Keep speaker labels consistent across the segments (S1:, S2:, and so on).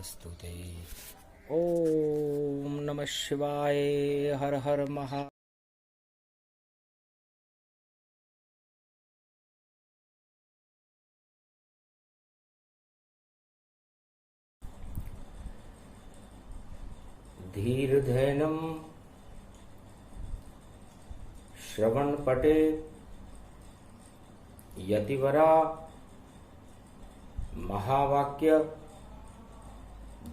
S1: नमस्तुते। ओम नमः शिवाय। हर हर महा। धीर्धैनं श्रवणपटे यतिवरा महावाक्य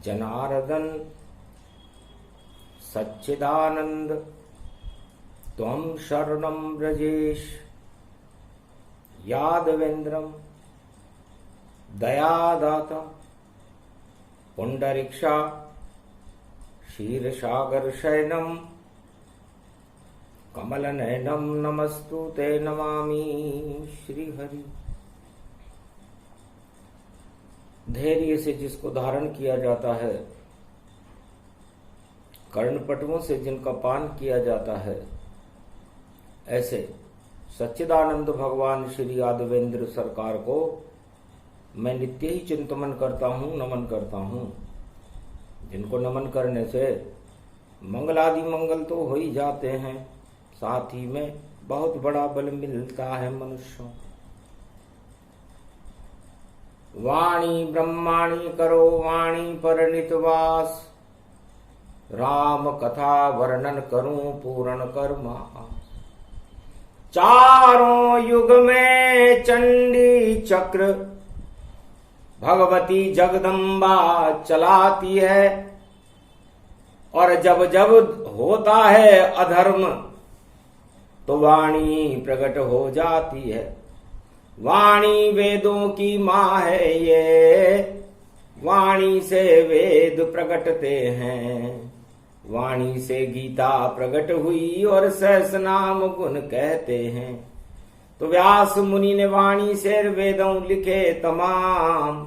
S1: जनार्दन सच्चिदानंद त्वं शरणं व्रजेश यादवेन्द्रं दयादाता पुंडरीक्षा क्षीरसागर शयनम कमलनयनम नमस्तुते नमामि श्रीहरि। धैर्य से जिसको धारण किया जाता है, कर्णपटुओं से जिनका पान किया जाता है, ऐसे सच्चिदानंद भगवान श्री यादवेंद्र सरकार को मैं नित्य ही चिंतन करता हूँ, नमन करता हूँ। जिनको नमन करने से मंगलादि मंगल तो हो ही जाते हैं, साथ ही में बहुत बड़ा बल मिलता है मनुष्यों। वाणी ब्रह्माणी करो वाणी पर नितवास, राम कथा वर्णन करूं पूर्ण कर्मा। चारों युग में चंडी चक्र भगवती जगदम्बा चलाती है, और जब जब होता है अधर्म तो वाणी प्रकट हो जाती है। वाणी वेदों की माँ है ये, वाणी से वेद प्रकटते हैं। वाणी से गीता प्रकट हुई और सहस्रनाम गुण कहते हैं। तो व्यास मुनि ने वाणी से वेदों लिखे तमाम।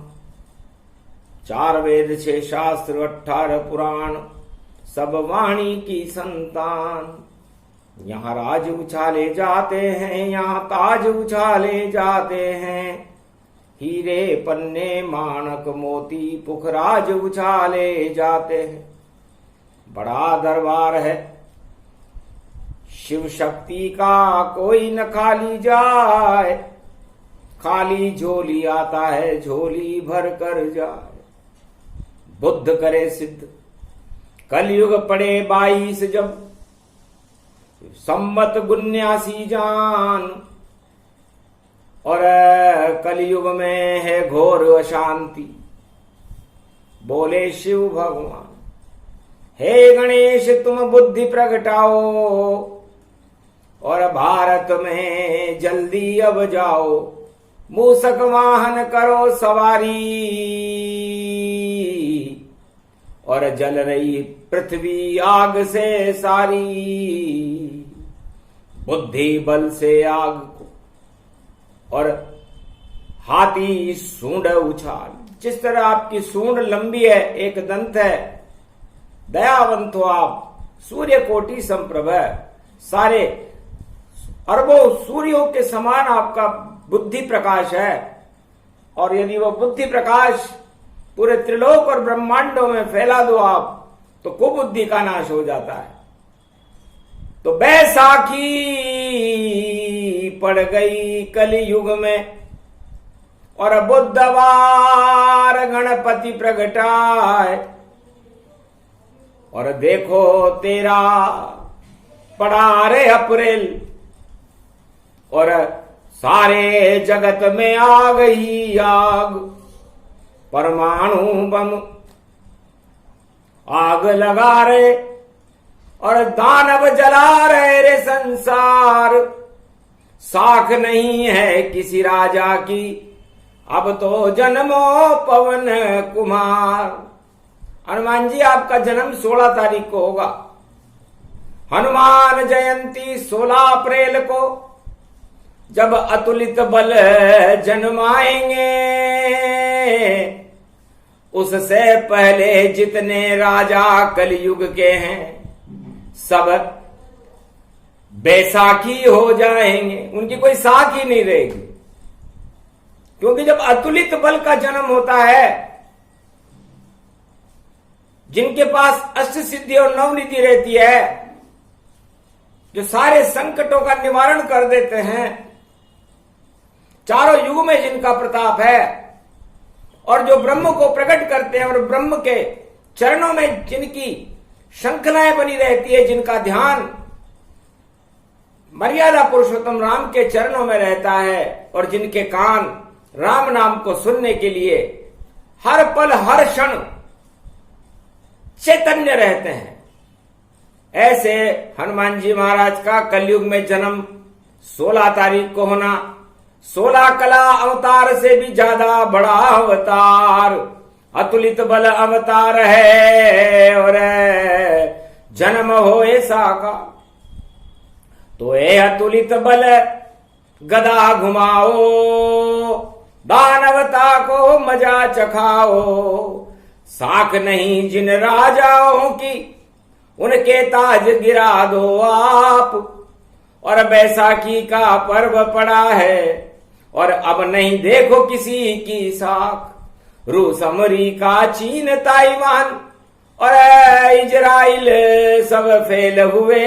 S1: 4 वेद 6 शास्त्र 18 पुराण, सब वाणी की संतान। यहाँ राज उछाले जाते हैं, यहाँ ताज उछाले जाते हैं। हीरे पन्ने माणक मोती पुखराज उछाले जाते हैं। बड़ा दरबार है शिव शक्ति का, कोई न खाली जाए। खाली झोली आता है, झोली भर कर जाए। बुद्ध करे सिद्ध कलयुग पड़े 22 जब, सम्मत 79 जान। और कलयुग में है घोर अशांति। बोले शिव भगवान, हे गणेश तुम बुद्धि प्रगटाओ, और भारत में जल्दी अब जाओ। मूसक वाहन करो सवारी, और जल रही पृथ्वी आग से सारी। बुद्धि बल से आग को, और हाथी सूंड उछाल। जिस तरह आपकी सूंड लंबी है, एक दंत है, दयावंत हो आप, सूर्य कोटि संप्रभ, सारे अरबों सूर्यों के समान आपका बुद्धि प्रकाश है। और यदि वो बुद्धि प्रकाश पूरे त्रिलोक और ब्रह्मांडों में फैला दो आप, तो कुबुद्धि का नाश हो जाता है। तो बैसाखी पड़ गई कलयुग में, और बुधवार गणपति प्रगटाए। और देखो तेरा पड़ा रे अप्रैल, और सारे जगत में आ गई आग। परमाणु बम आग लगा रहे, और दानव जला रहे रे संसार। साख नहीं है किसी राजा की, अब तो जन्मो पवन कुमार। हनुमान जी आपका जन्म 16 तारीख को होगा। हनुमान जयंती 16 अप्रैल को, जब अतुलित बल जन्माएंगे। उससे पहले जितने राजा कलयुग के हैं, सब बैसाखी हो जाएंगे, उनकी कोई साख ही नहीं रहेगी। क्योंकि जब अतुलित बल का जन्म होता है जिनके पास अष्ट सिद्धि और नवनिधि रहती है, जो सारे संकटों का निवारण कर देते हैं, चारों युग में जिनका प्रताप है, और जो ब्रह्म को प्रकट करते हैं और ब्रह्म के चरणों में जिनकी श्रृंखलाएं बनी रहती है, जिनका ध्यान मर्यादा पुरुषोत्तम राम के चरणों में रहता है, और जिनके कान राम नाम को सुनने के लिए हर पल हर क्षण चैतन्य रहते हैं, ऐसे हनुमान जी महाराज का कलयुग में जन्म 16 तारीख को होना 16 कला अवतार से भी ज्यादा बड़ा अवतार, अतुलित बल अवतार है और जन्म हो ऐसा का। तो ए अतुलित बल गदा घुमाओ, दानवता को मजा चखाओ, साख नहीं जिन राजाओं की उनके ताज गिरा दो आप। और बैसाखी का पर्व पड़ा है और अब नहीं देखो किसी की साख, रूस अमरीका चीन ताइवान और इजराइल सब फेल हुए,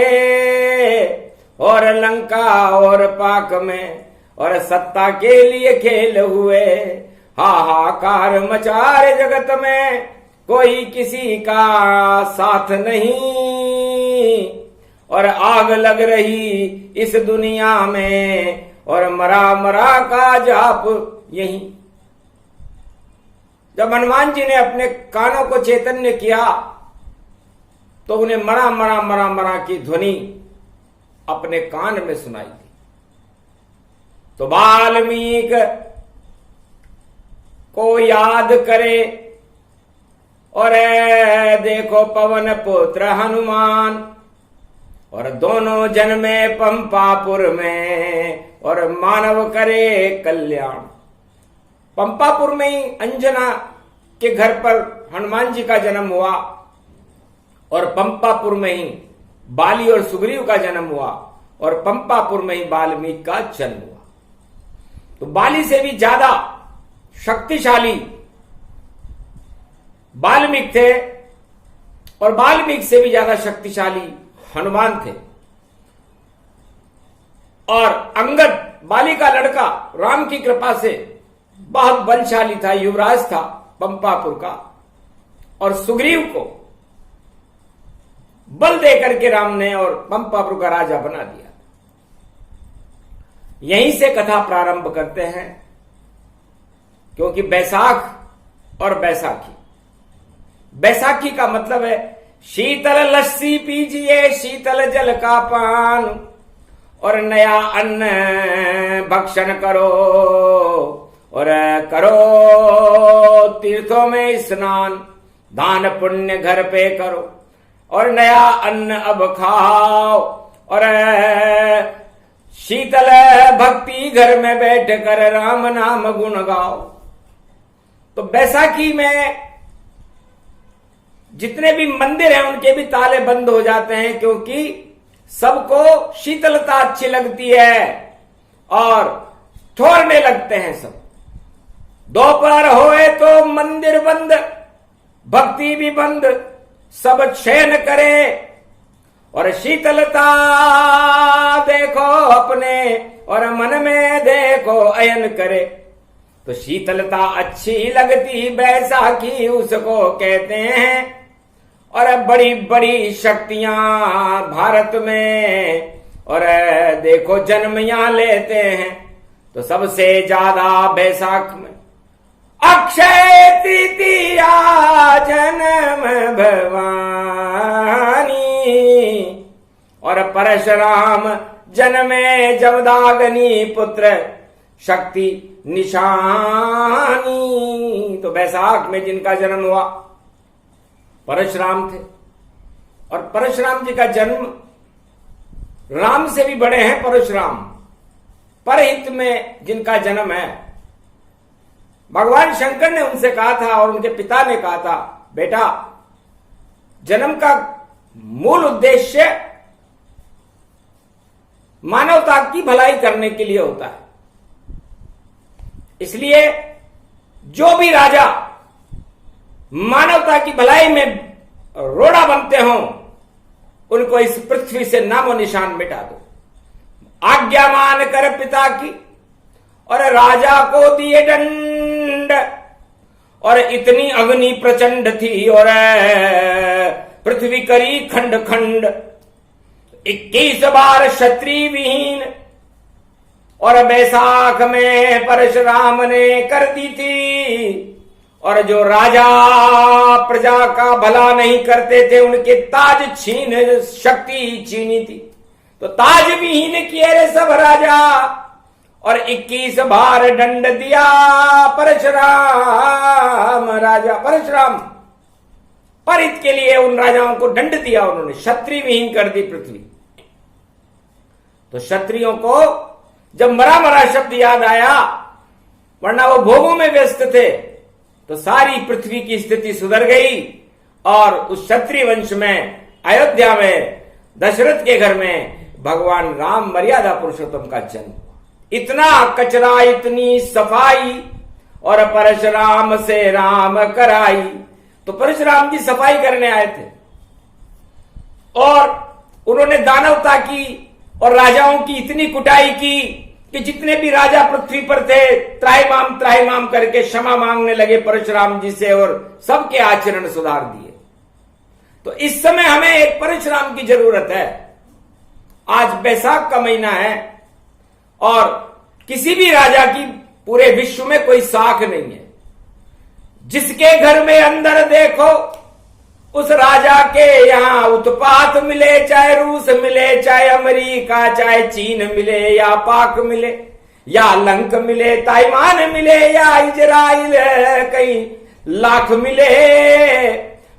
S1: और लंका और पाक में और सत्ता के लिए खेल हुए, हाहाकार मचार जगत में कोई किसी का साथ नहीं, और आग लग रही इस दुनिया में और मरा मरा का जाप यही। जब हनुमान जी ने अपने कानों को चैतन्य किया तो उन्हें मरा मरा मरा मरा की ध्वनि अपने कान में सुनाई दी। तो वाल्मीकि को याद करे और देखो पवन पुत्र हनुमान, और दोनों जन्मे पंपापुर में और मानव करे कल्याण। पंपापुर में ही अंजना के घर पर हनुमान जी का जन्म हुआ, और पंपापुर में ही बाली और सुग्रीव का जन्म हुआ, और पंपापुर में ही वाल्मीकि का जन्म हुआ। तो बाली से भी ज्यादा शक्तिशाली वाल्मीकि थे, और वाल्मीकि से भी ज्यादा शक्तिशाली हनुमान थे। और अंगद बाली का लड़का राम की कृपा से बहुत बलशाली था, युवराज था पंपापुर का, और सुग्रीव को बल देकर के राम ने और पंपापुर का राजा बना दिया। यहीं से कथा प्रारंभ करते हैं, क्योंकि बैसाख और बैसाखी, बैसाखी का मतलब है शीतल लस्सी पीजिए, शीतल जल का पान, और नया अन्न भक्षण करो, और करो तीर्थों में स्नान, दान पुण्य घर पे करो, और नया अन्न अब खाओ, और शीतल भक्ति घर में बैठ कर राम नाम गुण गाओ। तो बैसाखी में जितने भी मंदिर हैं उनके भी ताले बंद हो जाते हैं, क्योंकि सबको शीतलता अच्छी लगती है और ठोरने लगते हैं सब। दोपहर होए तो मंदिर बंद, भक्ति भी बंद, सब शयन करे, और शीतलता देखो अपने और मन में देखो अयन करे। तो शीतलता अच्छी लगती बैसाखी उसको कहते हैं। और बड़ी बड़ी शक्तियां भारत में, और देखो जन्म यहां लेते हैं। तो सबसे ज्यादा बैसाख में अक्षय तृतीया जन्म भवानी, और परशुराम जन्मे जमदाग्नि पुत्र शक्ति निशानी। तो बैसाख में जिनका जन्म हुआ परशुराम थे, और परशुराम जी का जन्म राम से भी बड़े हैं परशुराम, परहित में जिनका जन्म है। भगवान शंकर ने उनसे कहा था और उनके पिता ने कहा था, बेटा जन्म का मूल उद्देश्य मानवता की भलाई करने के लिए होता है। इसलिए जो भी राजा मानवता की भलाई में रोड़ा बनते हों उनको इस पृथ्वी से नामो निशान मिटा दो। आज्ञा मान कर पिता की और राजा को दिए दंड, और इतनी अग्नि प्रचंड थी और पृथ्वी करी खंड खंड। 21 बार क्षत्रिय विहीन और बैसाख में परशुराम ने कर दी थी। और जो राजा प्रजा का भला नहीं करते थे उनके ताज छीन शक्ति छीनी थी, तो ताज विहीन किए रे सब राजा। और 21 बार दंड दिया परशुराम राजा। परशुराम परित के लिए उन राजाओं को दंड दिया उन्होंने, क्षत्रिय विहीन कर दी पृथ्वी। तो क्षत्रियों को जब मरा मरा शब्द याद आया, वरना वो भोगों में व्यस्त थे, तो सारी पृथ्वी की स्थिति सुधर गई। और उस क्षत्रिय वंश में अयोध्या में दशरथ के घर में भगवान राम मर्यादा पुरुषोत्तम का जन्म। इतना कचरा इतनी सफाई और परशुराम से राम कराई। तो परशुराम जी सफाई करने आए थे और उन्होंने दानवता की और राजाओं की इतनी कुटाई की कि जितने भी राजा पृथ्वी पर थे त्राहिमाम करके क्षमा मांगने लगे परशुराम जी से और सबके आचरण सुधार दिए। तो इस समय हमें एक परशुराम की जरूरत है। आज बैसाख का महीना है और किसी भी राजा की पूरे विश्व में कोई साख नहीं है। जिसके घर में अंदर देखो उस राजा के यहां उत्पात मिले, चाहे रूस मिले, चाहे अमेरिका, चाहे चीन मिले, या पाक मिले, या लंक मिले, ताइवान मिले, या इजराइल, कहीं लाख मिले,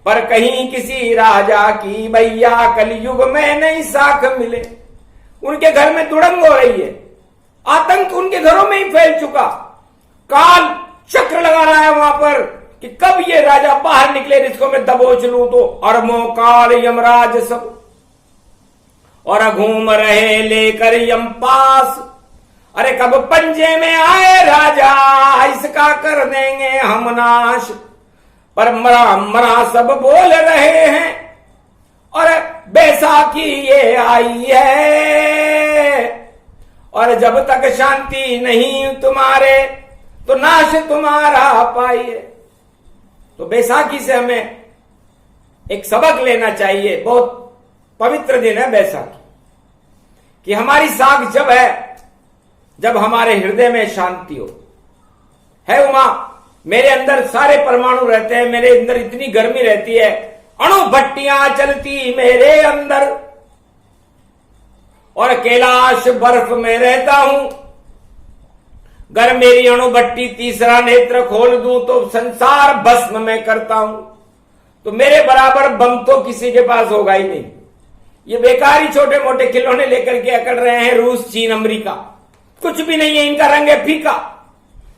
S1: पर कहीं किसी राजा की भैया कलयुग में नहीं साख मिले। उनके घर में दुड़ंग हो रही है, आतंक उनके घरों में ही फैल चुका। काल चक्र लगा रहा है वहां पर कि कब ये राजा बाहर निकले जिसको मैं दबोच लूं। तो अरबों काल यमराज सब और घूम रहे लेकर यम पास। अरे कब पंजे में आए राजा, इसका कर देंगे हम नाश। पर मरा मरा सब बोल रहे हैं और बैसाखी ये आई है। और जब तक शांति नहीं तुम्हारे तो नाश तुम्हारा पाइए। तो बैसाखी से हमें एक सबक लेना चाहिए। बहुत पवित्र दिन है बैसाखी, कि हमारी साख जब है जब हमारे हृदय में शांति हो। है उमा, मेरे अंदर सारे परमाणु रहते हैं, मेरे अंदर इतनी गर्मी रहती है, अणु भट्टियां चलती मेरे अंदर, और कैलाश बर्फ में रहता हूं। अगर मेरी अणु भट्टी तीसरा नेत्र खोल दूं तो संसार भस्म में करता हूं। तो मेरे बराबर बम तो किसी के पास होगा ही नहीं। ये बेकारी छोटे मोटे खिलौने लेकर के अकड़ रहे हैं रूस, चीन, अमेरिका, कुछ भी नहीं है। इनका रंग है फीका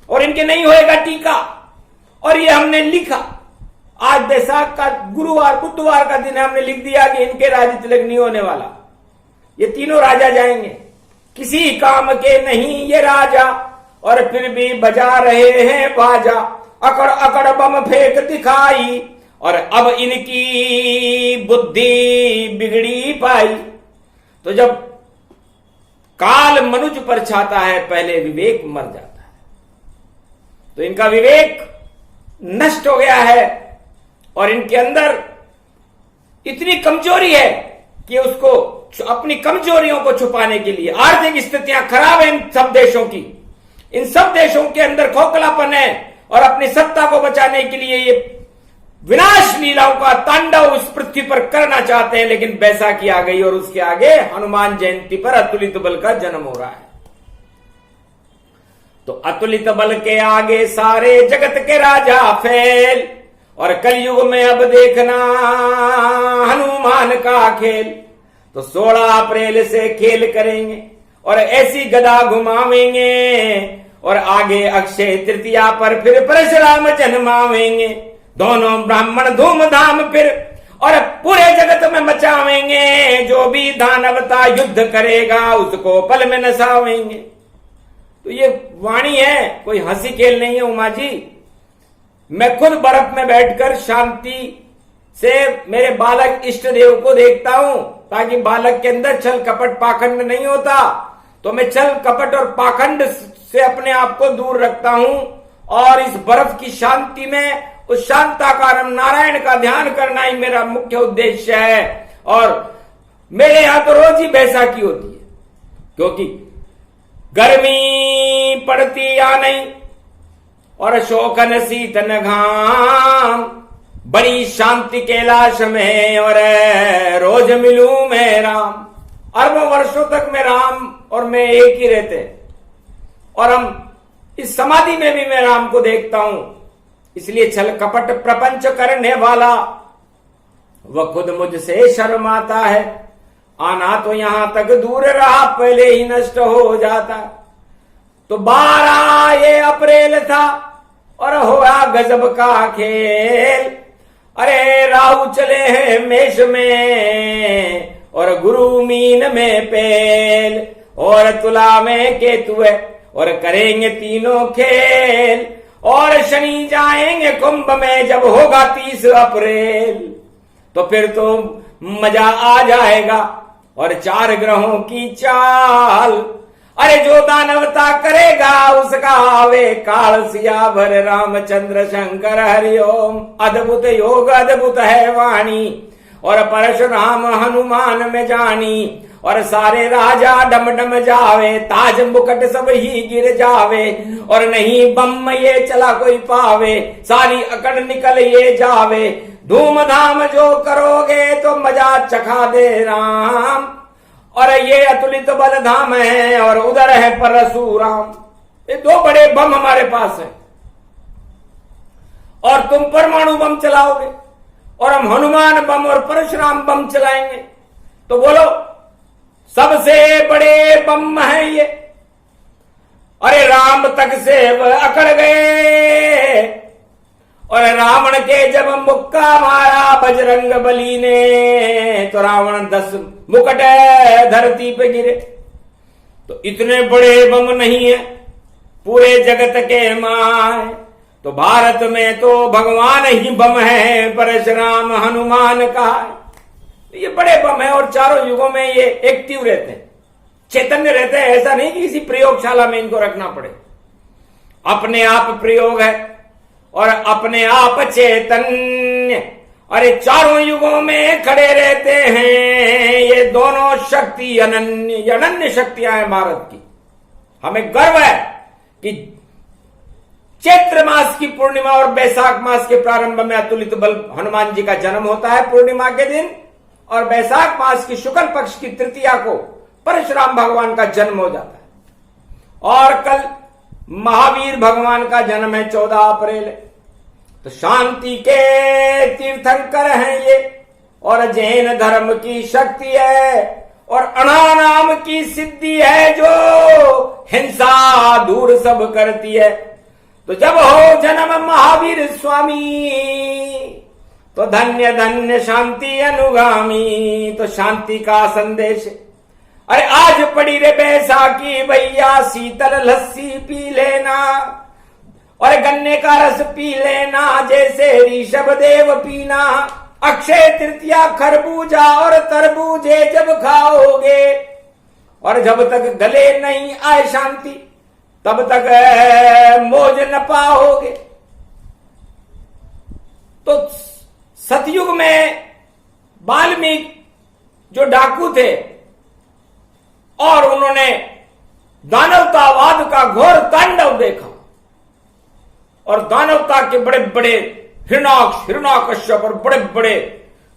S1: और इनके नहीं होएगा टीका। और ये हमने लिखा, आज बैसाख का गुरुवार बुधवार का दिन है, हमने लिख दिया कि इनके राज्य तिलक नहीं होने वाला। ये तीनों राजा जाएंगे, किसी काम के नहीं ये राजा, और फिर भी बजा रहे हैं बाजा। अकड़ अकड़ बम फेंक दिखाई और अब इनकी बुद्धि बिगड़ी पाई। तो जब काल मनुष्य पर छाता है पहले विवेक मर जाता है। तो इनका विवेक नष्ट हो गया है और इनके अंदर इतनी कमजोरी है कि उसको अपनी कमजोरियों को छुपाने के लिए, आर्थिक स्थितियां खराब है इन सब देशों की, इन सब देशों के अंदर खोखलापन है, और अपनी सत्ता को बचाने के लिए ये विनाश लीलाओं का तांडव इस पृथ्वी पर करना चाहते हैं। लेकिन बैसाखी आ गई और उसके आगे हनुमान जयंती पर अतुलित बल का जन्म हो रहा है। तो अतुलित बल के आगे सारे जगत के राजा फेल, और कलयुग में अब देखना हनुमान का खेल। तो 16 अप्रैल से खेल करेंगे और ऐसी गदा घुमावेंगे, और आगे अक्षय तृतीया पर फिर परशुराम जन्मावेंगे। दोनों ब्राह्मण धूमधाम फिर और पूरे जगत में मचावेंगे। जो भी दानवता युद्ध करेगा उसको पल में नसावेंगे। तो ये वाणी है, कोई हंसी खेल नहीं है उमा जी। मैं खुद बर्फ में बैठकर शांति से मेरे बालक इष्ट देव को देखता हूं, ताकि बालक के अंदर छल कपट पाखंड नहीं होता। तो मैं छल कपट और पाखंड से अपने आप को दूर रखता हूं, और इस बर्फ की शांति में उस शांताकारम नारायण का ध्यान करना ही मेरा मुख्य उद्देश्य है। और मेरे यहां तो रोज ही बैसाखी होती है, क्योंकि गर्मी पड़ती या नहीं, और शोकन शीतन घाम, बड़ी शांति कैलाश में, और रोज मिलूं मैं राम। अरबों वर्षों तक मैं राम और मैं एक ही रहते, और हम इस समाधि में भी मैं राम को देखता हूं। इसलिए छल कपट प्रपंच करने वाला वह खुद मुझसे शर्माता है। आना तो यहां तक दूर रहा, पहले ही नष्ट हो जाता। तो 12 ये अप्रैल था और हुआ गजब का खेल। अरे राहु चले हैं मेष में, और गुरु मीन में पेल, और तुला में केतु है, और करेंगे तीनों खेल। और शनि जाएंगे कुंभ में जब होगा 30 अप्रैल। तो फिर तो मजा आ जाएगा, और 4 ग्रहों की चाल। अरे जो दानवता करेगा उसका आवे काल। सियावर रामचंद्र शंकर हरिओम। अद्भुत योग अद्भुत है वाणी, और परशुराम हनुमान में जानी। और सारे राजा डम डम जावे, ताज मुकुट सब ही गिर जावे। और नहीं बम ये चला कोई पावे, सारी अकड़ निकल ये जावे। धूमधाम जो करोगे तो मजा चखा दे राम। और ये अतुलित बल धाम है, और उधर है परशुराम। ये 2 बड़े बम हमारे पास है। और तुम परमाणु बम चलाओगे, और हम हनुमान बम और परशुराम बम चलाएंगे। तो बोलो, सबसे बड़े बम है ये। अरे राम तक से वह अकड़ गए, और रावण के जब मुक्का मारा बजरंग बली ने, तो रावण 10 मुकुट धरती पे गिरे। तो इतने बड़े बम नहीं है पूरे जगत के माए। तो भारत में तो भगवान ही बम है, परशुराम हनुमान का है। ये बड़े बम है, और चारों युगों में ये एक्टिव रहते हैं, चैतन्य रहते हैं। ऐसा नहीं कि किसी प्रयोगशाला में इनको रखना पड़े। अपने आप प्रयोग है, और अपने आप चैतन्य। अरे चारों युगों में खड़े रहते हैं। ये दोनों शक्ति अनन्य शक्तियां हैं भारत की। हमें गर्व है कि चैत्र मास की पूर्णिमा और बैसाख मास के प्रारंभ में अतुलित बल हनुमान जी का जन्म होता है पूर्णिमा के दिन, और बैसाख मास की शुक्ल पक्ष की तृतीया को परशुराम भगवान का जन्म हो जाता है। और कल महावीर भगवान का जन्म है, 14 अप्रैल है। तो शांति के तीर्थंकर हैं ये, और जैन धर्म की शक्ति है, और अणा नाम की सिद्धि है जो हिंसा दूर सब करती है। तो जब हो जन्म महावीर स्वामी, तो धन्य धन्य शांति अनुगामी। तो शांति का संदेश। अरे आज पड़ी रे बैसाखी भैया, शीतल लस्सी पी लेना, और गन्ने का रस पी लेना जैसे ऋषभ देव पीना। अक्षय तृतीया खरबूजा और तरबूजे जब खाओगे, और जब तक गले नहीं आए शांति तब तक मौज न पाओगे। तो सतयुग में वाल्मीकि जो डाकू थे, और उन्होंने दानवतावाद का घोर तांडव देखा, और दानवता के बड़े बड़े हिरण्यकश्यप और बड़े बड़े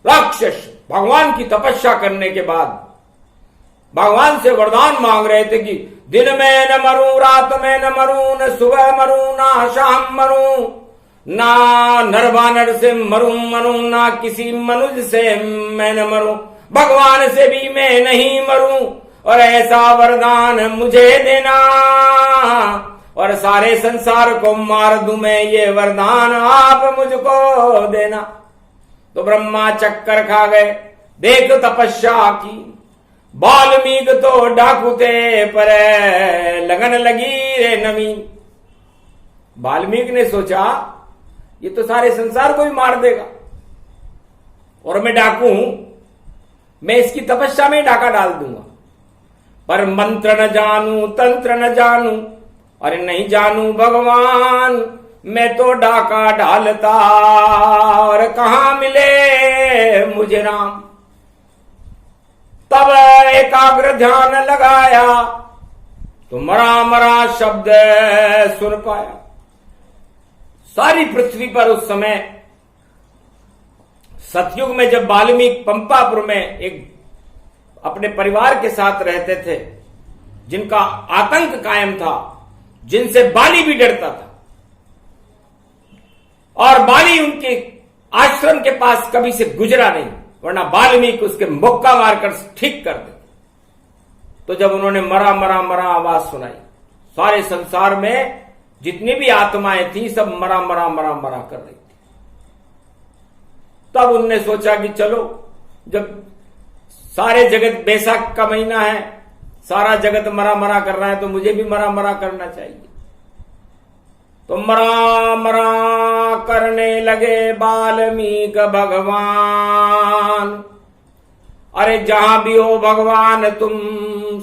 S1: राक्षस भगवान की तपस्या करने के बाद भगवान से वरदान मांग रहे थे कि दिन में न मरूं, रात में न मरूं, न सुबह मरूं, ना शाम मरूं, ना नर वानर से मरूं, ना किसी मनुष्य से मैं न मरूं, भगवान से भी मैं नहीं मरूं, और ऐसा वरदान मुझे देना, और सारे संसार को मार दूं मैं, ये वरदान आप मुझको देना। तो ब्रह्मा चक्कर खा गए, देख तपस्या की। वाल्मीकि तो डाकू थे, पर लगन लगी रे नवीन। वाल्मीकि ने सोचा ये तो सारे संसार को ही मार देगा, और मैं डाकू हूं, मैं इसकी तपस्या में डाका डाल दूंगा, पर मंत्र न जानू, तंत्र न जानू, अरे नहीं जानू भगवान, मैं तो डाका डालता और कहां मिले मुझे राम। तब एकाग्र ध्यान लगाया तो मरा मरा शब्द सुन पाया। सारी पृथ्वी पर उस समय सतयुग में जब वाल्मीकि पंपापुर में एक अपने परिवार के साथ रहते थे, जिनका आतंक कायम था, जिनसे बाली भी डरता था, और बाली उनके आश्रम के पास कभी से गुजरा नहीं, वरना वाल्मीकि उसके मुक्का मारकर ठीक कर देते। तो जब उन्होंने मरा मरा मरा आवाज सुनाई, सारे संसार में जितनी भी आत्माएं थी सब मरा मरा मरा मरा कर रही थी। तब उनने सोचा कि चलो, जब सारे जगत, बैसाख का महीना है, सारा जगत मरा मरा कर रहा है, तो मुझे भी मरा मरा करना चाहिए। तो मरा मरा करने लगे वाल्मीकि भगवान। अरे जहां भी हो भगवान तुम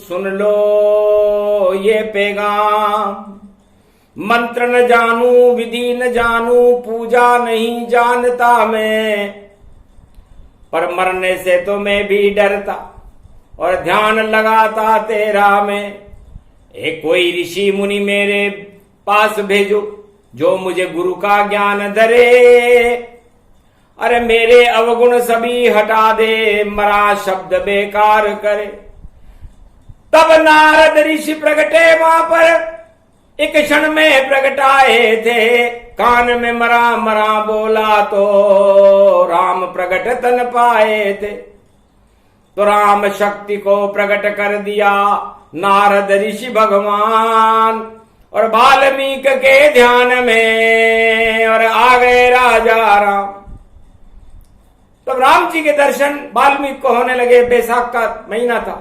S1: सुन लो ये पैगाम। मंत्र न जानू, विधि न जानू, पूजा नहीं जानता मैं, पर मरने से तो मैं भी डरता और ध्यान लगाता तेरा मैं। एक कोई ऋषि मुनि मेरे पास भेजो जो मुझे गुरु का ज्ञान धरे। अरे मेरे अवगुण सभी हटा दे, मरा शब्द बेकार करे। तब नारद ऋषि प्रगटे वहां पर, एक क्षण में प्रगटाए थे। कान में मरा मरा बोला तो राम प्रगट तन पाए थे। तो राम शक्ति को प्रकट कर दिया नारद ऋषि भगवान, और वाल्मीकि के ध्यान में और आ गए राजा राम। तब राम जी के दर्शन वाल्मीकि को होने लगे। बैसाख का महीना था,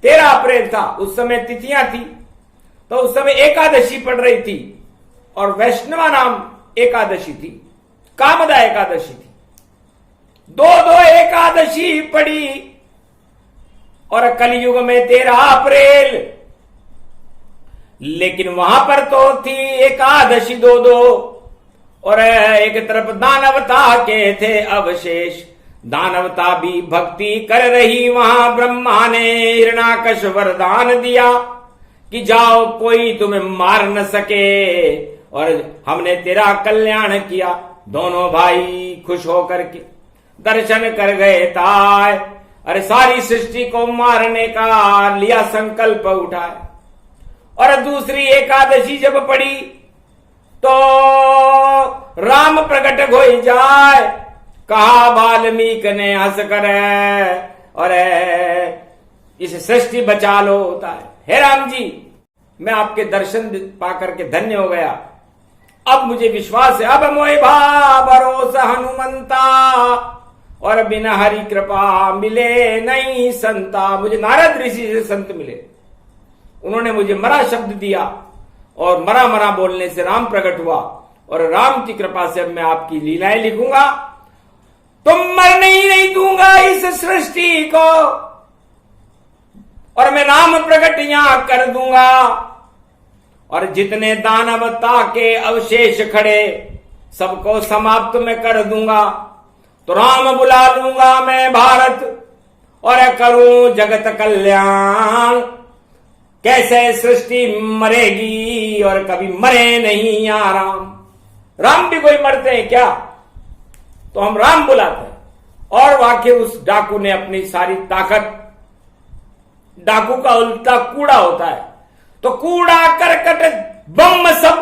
S1: 13 अप्रैल था, उस समय तिथियां थी, तो उस समय एकादशी पड़ रही थी, और वैष्णवा नाम एकादशी थी, कामदा एकादशी थी। दो एकादशी पड़ी, और कलयुग में 13 अप्रैल, लेकिन वहां पर तो थी एकादशी दो, और एक तरफ दानवता के थे अवशेष। दानवता भी भक्ति कर रही, वहां ब्रह्मा ने हिरण्याकश वरदान दिया कि जाओ कोई तुम्हें मार न सके, और हमने तेरा कल्याण किया। दोनों भाई खुश होकर के दर्शन कर गए ताय। अरे सारी सृष्टि को मारने का लिया संकल्प उठाए। और दूसरी एकादशी जब पड़ी तो राम प्रकट हो जाए, कहा वाल्मीकि ने हंस कर, और इस सृष्टि बचा लो होता है। हे राम जी, मैं आपके दर्शन पाकर के धन्य हो गया। अब मुझे विश्वास है, अब मोहि भरोसा हनुमंता, और बिना हरि कृपा मिले नहीं संता। मुझे नारद ऋषि से संत मिले, उन्होंने मुझे मरा शब्द दिया, और मरा मरा बोलने से राम प्रकट हुआ, और राम की कृपा से अब मैं आपकी लीलाएं लिखूंगा। तुम मरने ही नहीं दूंगा इस सृष्टि को, और मैं नाम प्रकट यहां कर दूंगा, और जितने दानवता के अवशेष खड़े सबको समाप्त में कर दूंगा। तो राम बुला लूंगा मैं भारत, और करूं जगत कल्याण। कैसे सृष्टि मरेगी और कभी मरे नहीं या राम। राम भी कोई मरते हैं क्या? तो हम राम बुलाते हैं। और वाकई उस डाकू ने अपनी सारी ताकत, डाकू का उल्टा कूड़ा होता है, तो कूड़ा करकट बम सब,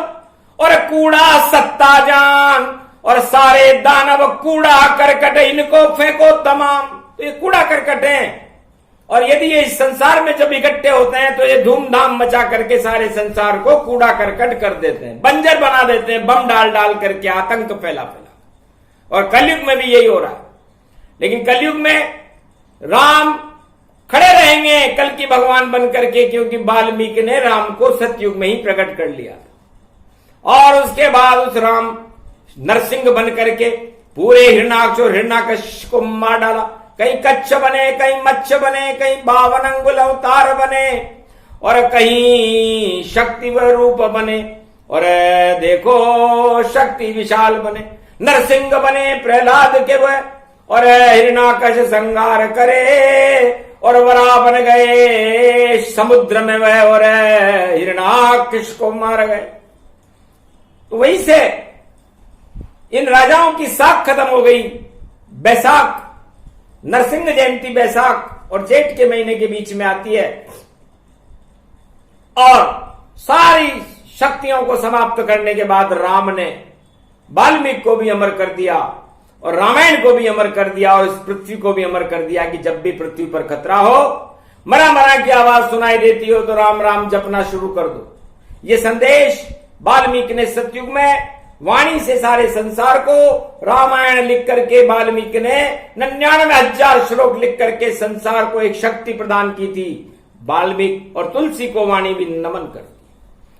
S1: और कूड़ा सत्ता जान, और सारे दानव कूड़ा करकट, इनको फेंको तमाम। तो ये कूड़ा करकट हैं, और यदि ये इस संसार में जब इकट्ठे होते हैं तो ये धूमधाम मचा करके सारे संसार को कूड़ा करकट कर देते हैं, बंजर बना देते हैं, बम डाल डाल करके आतंक फैला फैला। और कलयुग में भी यही हो रहा है। लेकिन कलयुग में राम खड़े रहेंगे कल की भगवान बन करके, क्योंकि वाल्मीकि ने राम को सतयुग में ही प्रकट कर लिया था। और उसके बाद उस राम नरसिंह बन करके पूरे हिरणाक्ष और हिरण्याकश को मार डाला। कहीं कच्छ बने, कहीं मच्छ बने, कहीं 52 अंगुल अवतार बने और कहीं शक्ति व रूप बने। और देखो शक्ति विशाल बने, नरसिंह बने प्रहलाद के वह, और हिरण्याकश संहार करे और वरा बन गए समुद्र में वह, और हिरण्याकश को मार गए। तो वहीं से इन राजाओं की साख खत्म हो गई। बैसाख, नरसिंह जयंती बैसाख और जेठ के महीने के बीच में आती है और सारी शक्तियों को समाप्त करने के बाद राम ने वाल्मीकि को भी अमर कर दिया और रामायण को भी अमर कर दिया और इस पृथ्वी को भी अमर कर दिया कि जब भी पृथ्वी पर खतरा हो, मरा मरा की आवाज सुनाई देती हो तो राम राम जपना शुरू कर दो। ये संदेश वाल्मीकि ने सतयुग में वाणी से सारे संसार को, रामायण लिख करके वाल्मीकि ने 99,000 श्लोक लिख करके संसार को एक शक्ति प्रदान की थी। वाल्मीकि और तुलसी को वाणी भी नमन कर दी।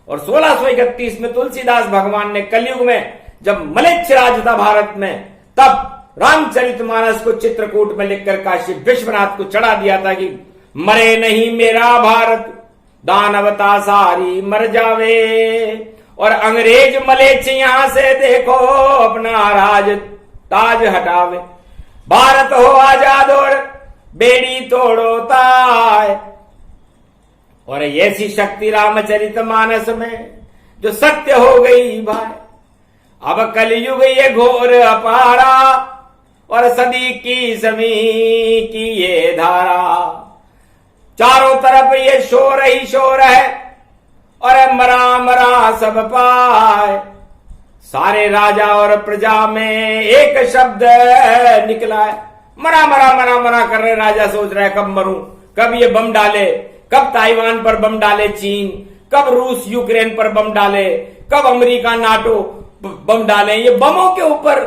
S1: और 1631 में तुलसीदास भगवान ने कलयुग में जब मलेच्छ राज था भारत में, तब रामचरितमानस को चित्रकूट में लिखकर काशी विश्वनाथ को चढ़ा दिया था कि मरे नहीं मेरा भारत, दानवता सारी मर जावे, और अंग्रेज मलेच्छ यहां से देखो अपना राज ताज हटावे। भारत हो आजाद और बेड़ी तोड़ो ताय। और ऐसी शक्ति रामचरितमानस में जो सत्य हो गई भाई। अब कलयुग ये घोर अपारा और सदी की समी की ये धारा, चारों तरफ ये शोर ही शोर है और मरा मरा सब पाए। सारे राजा और प्रजा में एक शब्द निकला है, मरा मरा मरा मरा कर रहे। राजा सोच रहे कब मरूं, कब ये बम डाले, कब ताइवान पर बम डाले चीन, कब रूस यूक्रेन पर बम डाले, कब अमेरिका नाटो बम डाले। ये बमों के ऊपर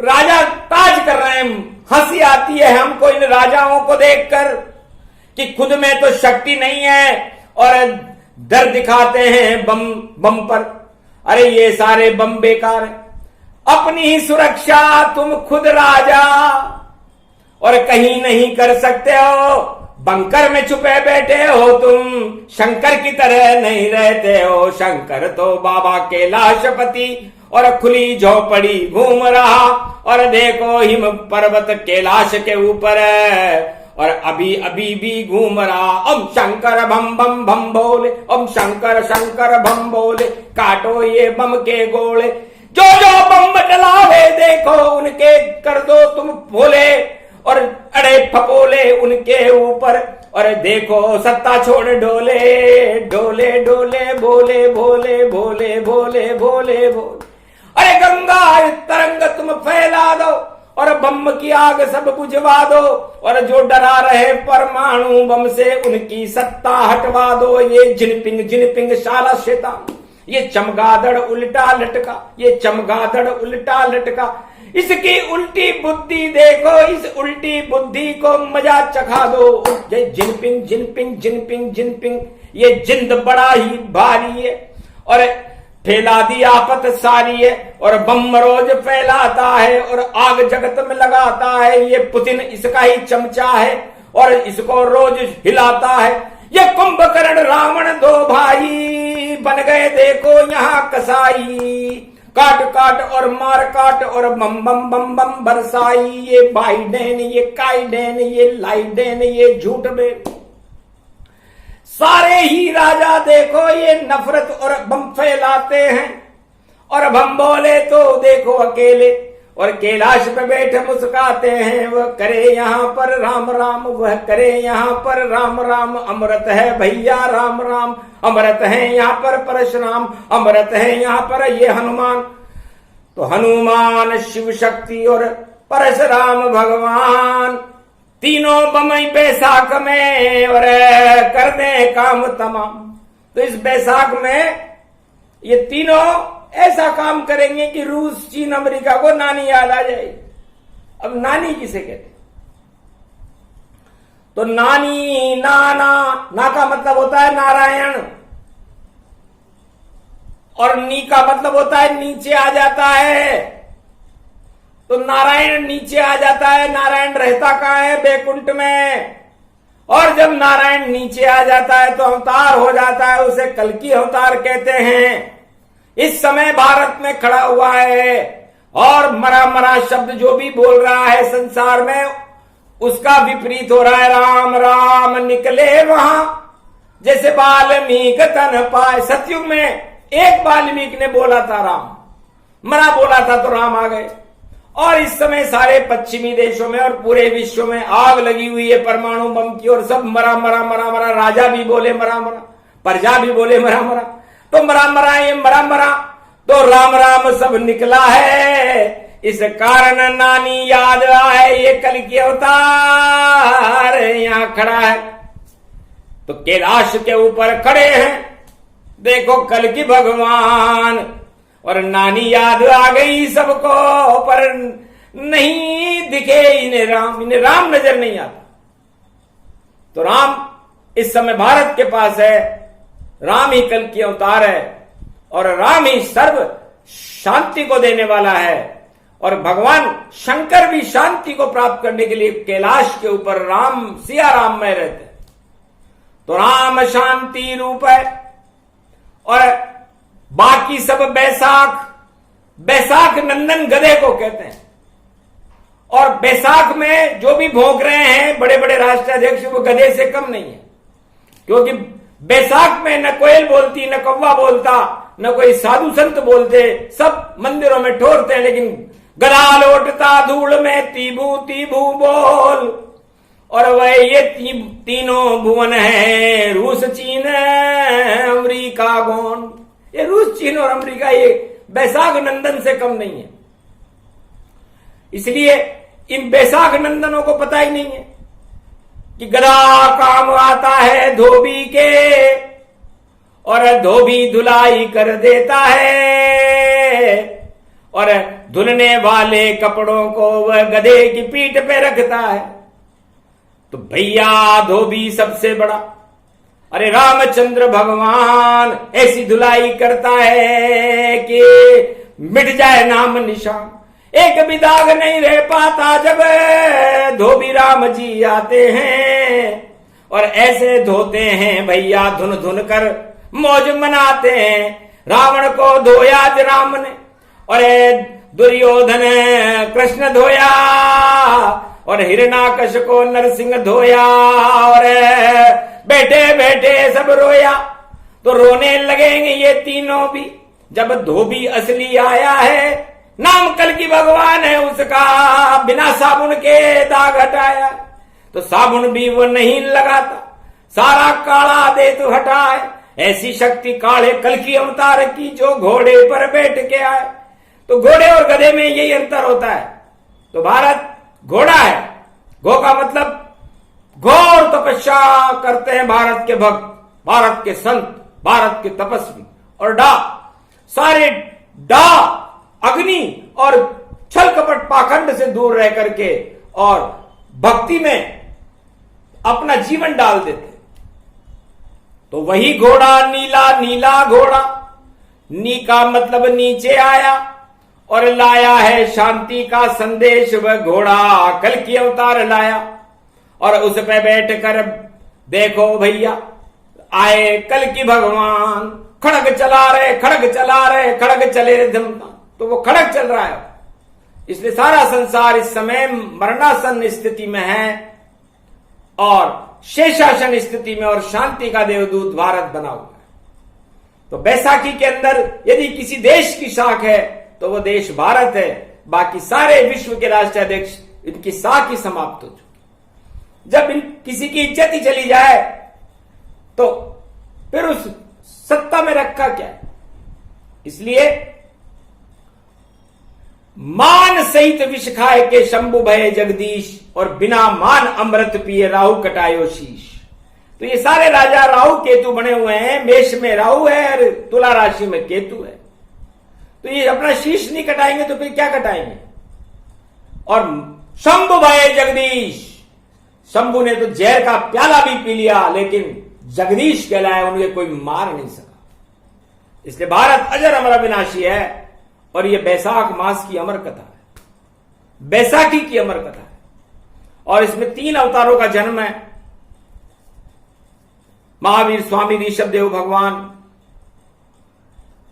S1: राजा ताज कर रहे हैं। हंसी आती है हमको इन राजाओं को देखकर कि खुद में तो शक्ति नहीं है और डर दिखाते हैं बम बम पर। अरे ये सारे बम बेकार है, अपनी ही सुरक्षा तुम खुद राजा और कहीं नहीं कर सकते हो। बंकर में छुपे बैठे हो तुम, शंकर की तरह नहीं रहते हो। शंकर तो बाबा कैलाशपति और खुली झोपड़ी घूम रहा, और देखो हिम पर्वत कैलाश के ऊपर और अभी अभी भी घूम रहा। ओम शंकर बम बम बम बोले, ओम शंकर शंकर बम बोले, काटो ये बम के गोले। जो जो बम डलावे देखो उनके कर दो तुम भोले, और अड़े फपोले उनके ऊपर। और देखो सत्ता छोड़ डोले डोले डोले, बोले भोले भोले भोले भोले भोले। अरे गंगा तरंग तुम फैला दो और बम की आग सब बुझवा दो, और जो डरा रहे परमाणु बम से उनकी सत्ता हटवा दो। ये जिनपिंग जिनपिंग शाला शैतान, ये चमगादड़ उल्टा लटका, ये चमगादड़ उल्टा लटका। इसकी उल्टी बुद्धि देखो, इस उल्टी बुद्धि को मजा चखा दो। ये जिनपिंग जिनपिंग जिनपिंग जिनपिंग, ये जिंद बड़ा ही भारी है और फैला दी आफत सारी है, और बम रोज फैलाता है और आग जगत में लगाता है। ये पुतिन इसका ही चमचा है और इसको रोज हिलाता है। ये कुंभकर्ण रावण दो भाई बन गए देखो यहाँ कसाई, काट काट और मार काट और बम बम बम बम बरसाई। ये बाइडेन, ये काइडेन, ये लाइडेन, ये झूठ में सारे ही राजा देखो ये नफरत और बम फैलाते हैं। और बम बोले तो देखो अकेले, और कैलाश पे बैठे मुस्काते हैं। वह करे यहाँ पर राम राम, वह करे यहाँ पर राम राम। अमृत है भैया राम राम, अमृत है यहाँ पर परशुराम, अमृत है यहाँ पर ये हनुमान। तो हनुमान शिव शक्ति और परशुराम भगवान तीनों बमई बैसाख में और कर दे काम तमाम। तो इस बैसाख में ये तीनों ऐसा काम करेंगे कि रूस चीन अमेरिका को नानी याद आ जाएगी। अब नानी किसे कहते? तो नानी नाना, ना का मतलब होता है नारायण, और नी का मतलब होता है नीचे आ जाता है। तो नारायण नीचे आ जाता है। नारायण रहता कहाँ है? बैकुंठ में। और जब नारायण नीचे आ जाता है तो अवतार हो जाता है, उसे कल्कि अवतार कहते हैं। इस समय भारत में खड़ा हुआ है और मरा मरा शब्द जो भी बोल रहा है संसार में, उसका विपरीत हो रहा है। राम राम निकले वहां, जैसे वाल्मीकि तन पाए। सतयुग में एक वाल्मीकि ने बोला था राम, मरा बोला था तो राम आ गए। और इस समय सारे पश्चिमी देशों में और पूरे विश्व में आग लगी हुई है परमाणु बम की, और सब मरा मरा मरा मरा। राजा भी बोले मरा मरा, प्रजा भी बोले मरा मरा। तो मरा मरा, ये मरा मरा, तो राम राम सब निकला है। इस कारण नानी याद आए, ये कल्कि अवतार यहां खड़ा है। तो कैलाश के ऊपर खड़े हैं, देखो कल्कि भगवान। और नानी याद आ गई सबको, पर नहीं दिखे इन्हें राम नजर नहीं आता। तो राम इस समय भारत के पास है, राम ही कल्कि अवतार है, और राम ही सर्व शांति को देने वाला है। और भगवान शंकर भी शांति को प्राप्त करने के लिए कैलाश के ऊपर राम सिया राम में रहते हैं। तो राम शांति रूप है। और बाकी सब बैसाख नंदन गधे को कहते हैं। और बैसाख में जो भी भोंक रहे हैं बड़े बड़े राष्ट्राध्यक्ष, वो गधे से कम नहीं है। क्योंकि बैसाख में न कोयल बोलती, न कौवा बोलता, न कोई साधु संत बोलते, सब मंदिरों में ठोरते हैं। लेकिन गधा लौटता धूल में तीबू तीबू बोल। और वह ये तीनों भुवन है, रूस चीन अमरीका गौन। ये रूस चीन और अमेरिका ये बैसाख नंदन से कम नहीं है। इसलिए इन बैसाख नंदनों को पता ही नहीं है कि गधा काम आता है धोबी के, और धोबी धुलाई कर देता है। और धुलने वाले कपड़ों को वह गधे की पीठ पे रखता है। तो भैया धोबी सबसे बड़ा, अरे रामचंद्र भगवान ऐसी धुलाई करता है कि मिट जाए नाम निशान, एक भी दाग नहीं रह पाता जब धोबी राम जी आते हैं। और ऐसे धोते हैं भैया, धुन धुन कर मौज मनाते हैं। रावण को धोया आज राम ने, और दुर्योधन कृष्ण धोया, और हिरणाकश को नरसिंह धोया, और बैठे बैठे सब रोया। तो रोने लगेंगे ये तीनों भी जब धोबी असली आया है। नाम कल्कि भगवान है उसका, बिना साबुन के दाग हटाया। तो साबुन भी वो नहीं लगाता, सारा काला दे तो हटाए। ऐसी शक्ति काले कल्कि अवतार की जो घोड़े पर बैठ के आए। तो घोड़े और गधे में यही अंतर होता है। तो भारत घोड़ा है, घो का मतलब घोर तपस्या करते हैं भारत के भक्त, भारत के संत, भारत के तपस्वी। और डा, सारे डा अग्नि और छल कपट पाखंड से दूर रह करके और भक्ति में अपना जीवन डाल देते। तो वही घोड़ा नीला नीला घोड़ा, नी का मतलब नीचे आया, और लाया है शांति का संदेश। वह घोड़ा कल्कि अवतार लाया, और उस पे बैठ कर देखो भैया आए कल्कि भगवान। खड़ग चला रहे, खड़ग चला रहे, खड़ग चले रे धमता। तो वो खड़ग चल रहा है, इसलिए सारा संसार इस समय मरणासन स्थिति में है और शेषासन स्थिति में, और शांति का देवदूत भारत बना हुआ है। तो बैसाखी के अंदर यदि किसी देश की शाख है तो वो देश भारत है। बाकी सारे विश्व के राष्ट्राध्यक्ष, इनकी शाख ही समाप्त हो चुकी। जब किसी की इज्जत ही चली जाए तो फिर उस सत्ता में रखा क्या है। इसलिए मान सहित विष खाए के शंभु भय जगदीश, और बिना मान अमृत पिए राहु कटायो शीश। तो ये सारे राजा राहु केतु बने हुए हैं। मेष में राहु है और तुला राशि में केतु है। तो ये अपना शीश नहीं कटाएंगे तो फिर क्या कटाएंगे। और शंभु भय जगदीश, शंभु ने तो जहर का प्याला भी पी लिया, लेकिन जगदीश कहलाए, उन्हें कोई मार नहीं सका। इसलिए भारत अजर अमर अविनाशी है, और यह बैसाख मास की अमर कथा है। बैसाखी की अमर कथा है। और इसमें 3 अवतारों का जन्म है। महावीर स्वामी ऋषभदेव भगवान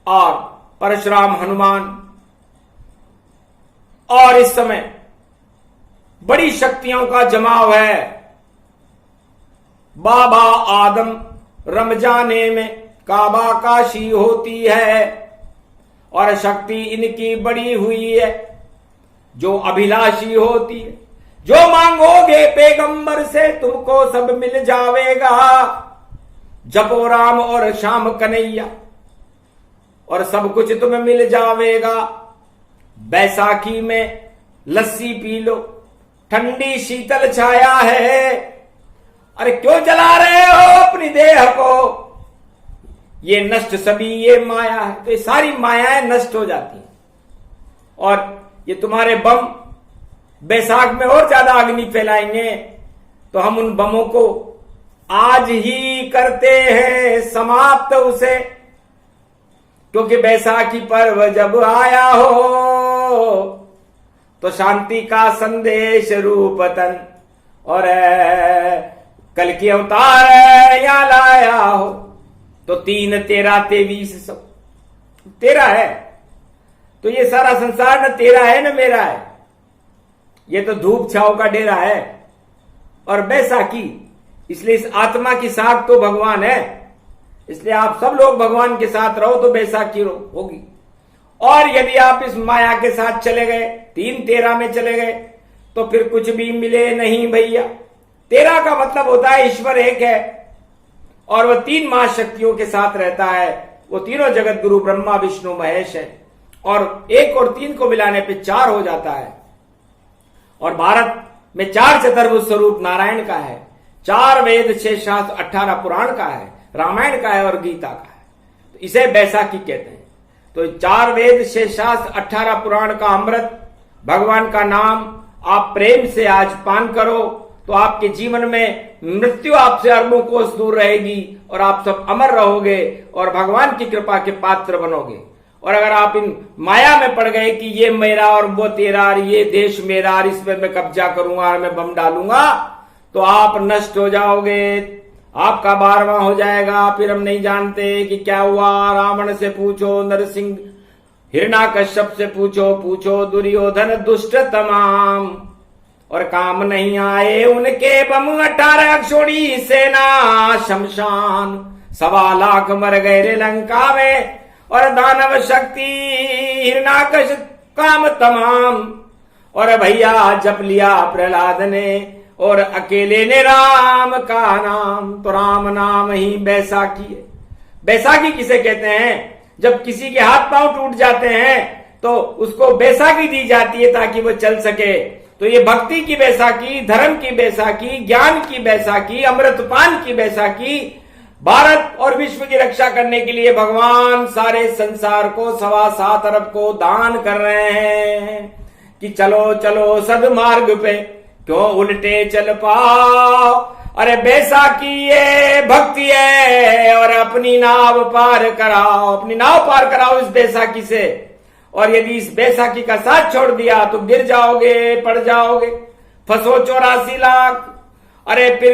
S1: और परशुराम हनुमान। और इस समय बड़ी शक्तियों का जमाव है। बाबा आदम रमजाने में काबा काशी होती है और शक्ति इनकी बड़ी हुई है जो अभिलाषी होती है। जो मांगोगे पैगंबर से तुमको सब मिल जावेगा। जपो राम और श्याम कन्हैया और सब कुछ तुम्हें मिल जावेगा। बैसाखी में लस्सी पी लो, ठंडी शीतल छाया है। अरे क्यों जला रहे हो अपनी देह को? ये नष्ट सभी ये माया है। तो ये सारी मायाएं नष्ट हो जाती हैं। और ये तुम्हारे बम बैसाख में और ज्यादा अग्नि फैलाएंगे। तो हम उन बमों को आज ही करते हैं समाप्त उसे, क्योंकि बैसाखी पर्व जब आया हो तो शांति का संदेश रूपतन और कल की अवतार या लाया हो। तो 3 13 23 सब तेरा है। तो ये सारा संसार न तेरा है न मेरा है। ये तो धूप छाव का डेरा है। और बैसाखी इसलिए इस आत्मा की साख तो भगवान है। इसलिए आप सब लोग भगवान के साथ रहो तो बैसाखी होगी। और यदि आप इस माया के साथ चले गए, 3 13 में चले गए, तो फिर कुछ भी मिले नहीं भैया। 13 का मतलब होता है ईश्वर एक है और वह 3 महाशक्तियों के साथ रहता है। वो तीनों जगत गुरु ब्रह्मा विष्णु महेश है। और 1 और 3 को मिलाने पे 4 हो जाता है। और भारत में 4 चतुर्भुज स्वरूप नारायण का है। 4 वेद 6 शास्त्र 18 पुराण का है, रामायण का है और गीता का है। तो इसे बैसाखी कहते हैं। तो 4 वेद 6 शास्त्र 18 पुराण का अमृत भगवान का नाम आप प्रेम से आज पान करो तो आपके जीवन में मृत्यु आपसे अरबों कोस दूर रहेगी और आप सब अमर रहोगे और भगवान की कृपा के पात्र बनोगे। और अगर आप इन माया में पड़ गए कि ये मेरा और वो तेरा और ये देश मेरा और इस पर मैं कब्जा करूंगा और मैं बम डालूंगा, तो आप नष्ट हो जाओगे। आपका 12वां हो जाएगा। फिर हम नहीं जानते कि क्या हुआ। रावण से पूछो, नरसिंह हिरण्याकश्यप से पूछो दुर्योधन दुष्ट तमाम। और काम नहीं आए उनके बम 18 अक्षोणी सेना शमशान। 1.25 लाख मर गए रे लंका में और दानव शक्ति हिरण्याकश काम तमाम। और भैया जप लिया प्रहलाद ने और अकेले ने राम का नाम। तो राम नाम ही बैसाखी है। बैसाखी किसे कहते हैं? जब किसी के हाथ पांव टूट जाते हैं तो उसको बैसाखी दी जाती है ताकि वो चल सके। तो ये भक्ति की बैसाखी, धर्म की बैसाखी, ज्ञान की बैसाखी, अमृतपान की बैसाखी, भारत और विश्व की रक्षा करने के लिए भगवान सारे संसार को 7.25 अरब को दान कर रहे हैं कि चलो चलो सदमार्ग पे क्यों उल्टे चल पाओ। अरे बैसाखी ये भक्ति है और अपनी नाव पार कराओ, अपनी नाव पार कराओ इस बैसाखी से। और यदि इस बैसाखी का साथ छोड़ दिया तो गिर जाओगे, पड़ जाओगे, फंसो 84 लाख। अरे फिर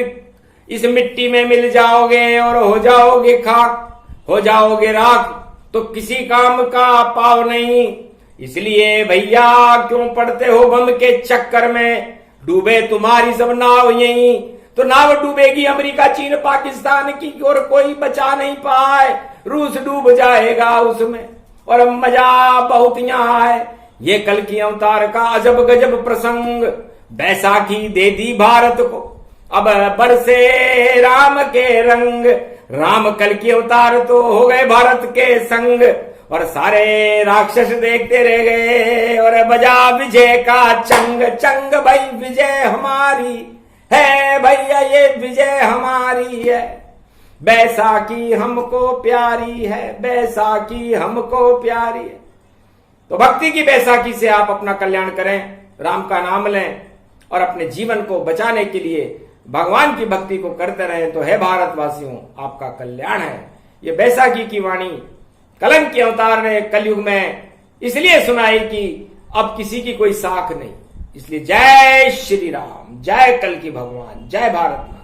S1: इस मिट्टी में मिल जाओगे और हो जाओगे खाक, हो जाओगे राख। तो किसी काम का पाव नहीं। इसलिए भैया क्यों पड़ते हो बम के चक्कर में? डूबे तुम्हारी सब नाव यहीं। तो नाव डूबेगी अमेरिका चीन पाकिस्तान की और कोई बचा नहीं पाए। रूस डूब जाएगा उसमें और मजा बहुत यहां है। ये कल की अवतार का अजब गजब प्रसंग बैसाखी दे दी भारत को। अब बरसे राम के रंग। राम कल की अवतार तो हो गए भारत के संग और सारे राक्षस देखते रह गए। और बजा विजय का चंग चंग। भाई विजय हमारी है भैया, ये विजय हमारी है। बैसाखी हमको प्यारी है, बैसाखी हमको प्यारी है। तो भक्ति की बैसाखी से आप अपना कल्याण करें, राम का नाम लें और अपने जीवन को बचाने के लिए भगवान की भक्ति को करते रहें। तो है भारतवासियों आपका कल्याण है। ये बैसाखी की वाणी कलंक के अवतार ने कलयुग में इसलिए सुनाई कि अब किसी की कोई साख नहीं। इसलिए जय श्री राम, जय कल की भगवान, जय भारत माता।